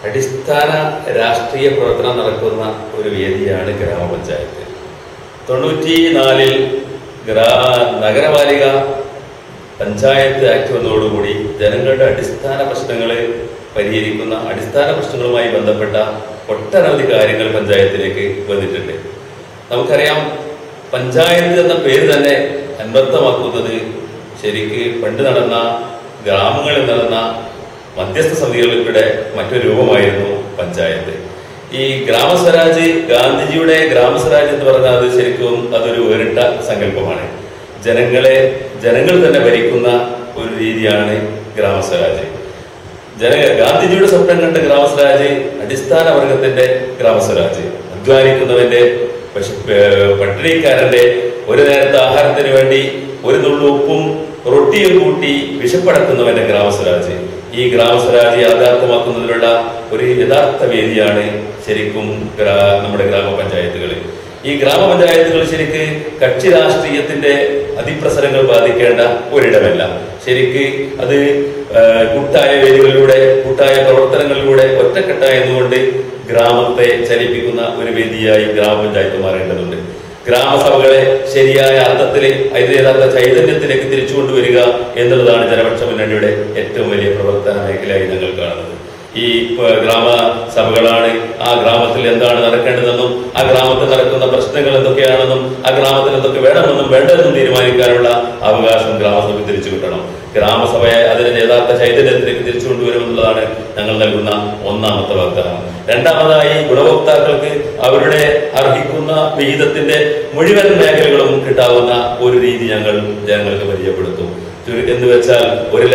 അടിസ്ഥാന രാഷ്ട്രീയ പ്രവർത്തനം നടക്കുന്ന ഒരു വേദിയാണ് ഗ്രാമപഞ്ചായത്ത്. 94-ൽ നഗരപാലിക പഞ്ചായത്ത് ആക്ട് വന്നതോടുകൂടി ജനങ്ങളുടെ അടിസ്ഥാന പ്രശ്നങ്ങൾ പരിഹരിക്കുന്ന അടിസ്ഥാന പ്രശ്നങ്ങളുമായി ബന്ധപ്പെട്ട ഒട്ടനവധി കാര്യങ്ങൾ പഞ്ചായത്തിലേക്ക് വന്നിട്ടുണ്ട്. നമുക്കറിയാം, പഞ്ചായത്ത് എന്ന പേര് തന്നെ അന്വർത്ഥമാക്കുന്നത് ശരിക്ക് പണ്ട് നടന്ന ഗ്രാമങ്ങളിൽ നടന്ന മധ്യസ്ഥ സമിതികളുടെ മറ്റൊരു രൂപമായിരുന്നു പഞ്ചായത്ത്. ഈ ഗ്രാമസ്വരാജ്, ഗാന്ധിജിയുടെ ഗ്രാമസ്വരാജ് എന്ന് പറഞ്ഞാൽ അത് ശരിക്കും അതൊരു വേറിട്ട സങ്കല്പമാണ്. ജനങ്ങൾ തന്നെ ഭരിക്കുന്ന ഒരു രീതിയാണ് ഗ്രാമസ്വരാജ്. ഗാന്ധിജിയുടെ സ്വപ്നം കണ്ട ഗ്രാമസ്വരാജ് അടിസ്ഥാന വർഗത്തിന്റെ ഗ്രാമസ്വരാജ്, അധ്വാനിക്കുന്നവന്റെ, പട്ടിണിക്കാരന്റെ ഒരു നേരത്തെ ആഹാരത്തിന് വേണ്ടി ഒരു നുള്ളു ഉപ്പും റൊട്ടിയും കൂട്ടി വിശപ്പടക്കുന്നവന്റെ ഗ്രാമസ്വരാജ്. ഈ ഗ്രാമസ്വരാജ് യാഥാർത്ഥ്യമാക്കുന്നതിനുള്ള ഒരു യഥാർത്ഥ വേദിയാണ് ശരിക്കും നമ്മുടെ ഗ്രാമപഞ്ചായത്തുകൾ. ഈ ഗ്രാമപഞ്ചായത്തുകൾ ശരിക്ക് കക്ഷി രാഷ്ട്രീയത്തിന്റെ അതിപ്രസരങ്ങൾ ബാധിക്കേണ്ട ഒരിടമല്ല. ശരിക്ക് അത് കൂട്ടായ വേദികളിലൂടെ, കൂട്ടായ പ്രവർത്തനങ്ങളിലൂടെ ഒറ്റക്കെട്ടായതുകൊണ്ട് ഗ്രാമത്തെ ചലിപ്പിക്കുന്ന ഒരു വേദിയായി ഗ്രാമപഞ്ചായത്ത് മാറേണ്ടതുണ്ട്. ഗ്രാമസഭകളെ ശരിയായ അർത്ഥത്തിൽ അതിന്റെ യഥാർത്ഥ ചൈതന്യത്തിലേക്ക് തിരിച്ചു കൊണ്ടുവരിക എന്നുള്ളതാണ് ജനപക്ഷ മുന്നണിയുടെ ഏറ്റവും വലിയ പ്രവർത്തന മേഖലയായി ഞങ്ങൾ കാണുന്നത്. ഈ ഗ്രാമസഭകളാണ് ആ ഗ്രാമത്തിൽ എന്താണ് നടക്കേണ്ടതെന്നും ആ ഗ്രാമത്തിൽ നടക്കുന്ന പ്രശ്നങ്ങൾ എന്തൊക്കെയാണെന്നും ആ ഗ്രാമത്തിൽ എന്തൊക്കെ വേണമെന്നും വേണ്ടതെന്നും തീരുമാനിക്കാനുള്ള അവകാശം ഗ്രാമസഭയ്ക്ക് തിരിച്ചു കിട്ടണം. ഗ്രാമസഭയെ അതിന്റെ യഥാർത്ഥ ചൈതന്യത്തിലേക്ക് തിരിച്ചു കൊണ്ടുവരുമെന്നുള്ളതാണ് ഞങ്ങൾ നൽകുന്ന ഒന്നാമത്തെ വാഗ്ദാനം. രണ്ടാമതായി, ഗുണഭോക്താക്കൾക്ക് അവരുടെ അർഹിക്കുന്ന വിഹിതത്തിന്റെ മുഴുവൻ മേഖലകളും കിട്ടാവുന്ന ഒരു രീതി ഞങ്ങൾ ജനങ്ങൾക്ക് പരിചയപ്പെടുത്തും. എന്ന് വെച്ചാൽ 1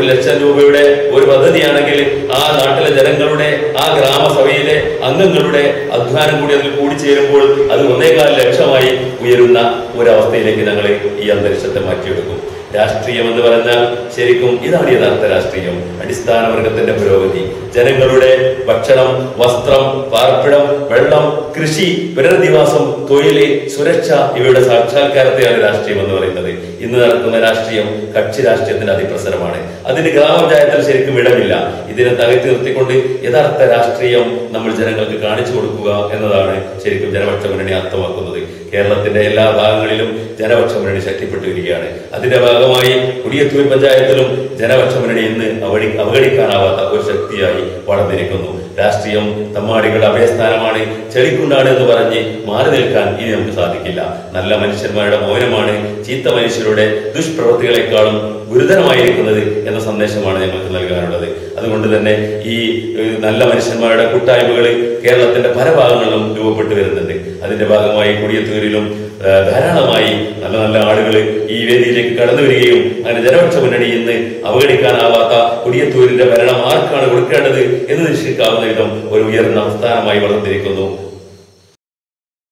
ലക്ഷം രൂപയുടെ ഒരു പദ്ധതിയാണെങ്കിൽ ആ നാട്ടിലെ ജനങ്ങളുടെ, ആ ഗ്രാമസഭയിലെ അംഗങ്ങളുടെ അധ്വാനം കൂടി അതിൽ കൂടിച്ചേരുമ്പോൾ അത് 1.25 ലക്ഷമായി ഉയരുന്ന ഒരവസ്ഥയിലേക്ക് ഞങ്ങൾ ഈ അന്തരീക്ഷത്തെ മാറ്റിയെടുക്കും. രാഷ്ട്രീയം എന്ന് പറഞ്ഞാൽ ശരിക്കും ഇതാണ് യഥാർത്ഥ രാഷ്ട്രീയം. അടിസ്ഥാന വർഗത്തിന്റെ പുരോഗതി, ജനങ്ങളുടെ ഭക്ഷണം, വസ്ത്രം, പാർപ്പിടം, വെള്ളം, കൃഷി, പുനരധിവാസം, തൊഴില്, സുരക്ഷ ഇവയുടെ സാക്ഷാത്കാരത്തെയാണ് രാഷ്ട്രീയം എന്ന് പറയുന്നത്. ഇന്ന് നടക്കുന്ന രാഷ്ട്രീയം കക്ഷി രാഷ്ട്രീയത്തിന്റെ അതിപ്രസരമാണ്. അതിന് ഗ്രാമപഞ്ചായത്തിൽ ശരിക്കും ഇടമില്ല. ഇതിനെ തകർത്തി നിർത്തിക്കൊണ്ട് യഥാർത്ഥ രാഷ്ട്രീയം നമ്മൾ ജനങ്ങൾക്ക് കാണിച്ചു കൊടുക്കുക എന്നതാണ് ശരിക്കും ജനപക്ഷ മുന്നണി അർത്ഥമാക്കുന്നത്. കേരളത്തിന്റെ എല്ലാ ഭാഗങ്ങളിലും ജനപക്ഷ മുന്നണി ശക്തിപ്പെട്ടു വരികയാണ്. അതിന്റെ ഭാഗമായി കൊടിയത്തൂർ പഞ്ചായത്തിലും ജനപക്ഷ മുന്നണി ഇന്ന് അവഗണിക്കാനാവാത്ത ഒരു ശക്തിയായി വളർന്നിരിക്കുന്നു. രാഷ്ട്രീയം തമ്മാടികളുടെ അഭയസ്ഥാനമാണ്, ചെളിക്കുണ്ടാണ് എന്ന് പറഞ്ഞ് മാറി നിൽക്കാൻ ഇനി നമുക്ക് സാധിക്കില്ല. നല്ല മനുഷ്യന്മാരുടെ മൗനമാണ് ചീത്ത മനുഷ്യരുടെ ദുഷ്പ്രവൃത്തികളെക്കാളും ഗുരുതരമായിരിക്കുന്നത് എന്ന സന്ദേശമാണ് ഞങ്ങൾക്ക് നൽകാനുള്ളത്. അതുകൊണ്ട് തന്നെ ഈ നല്ല മനുഷ്യന്മാരുടെ കൂട്ടായ്മകൾ കേരളത്തിന്റെ പല ഭാഗങ്ങളിലും രൂപപ്പെട്ടു വരുന്നുണ്ട്. അതിന്റെ ഭാഗമായി കൊടിയത്തൂരിലും ധാരാളമായി നല്ല നല്ല ആളുകൾ ഈ വേദിയിലേക്ക് കടന്നു വരികയും അങ്ങനെ ജനപക്ഷ മുന്നണി ഇന്ന് അവഗണിക്കാനാവാത്ത കൊടിയത്തൂരിന്റെ ഭരണം ആർക്കാണ് കൊടുക്കേണ്ടത് എന്ന് നിശ്ചയിക്കാവുന്ന വിധം ഒരു ഉയർന്ന സ്ഥാനമായി വളർന്നിരിക്കുന്നു.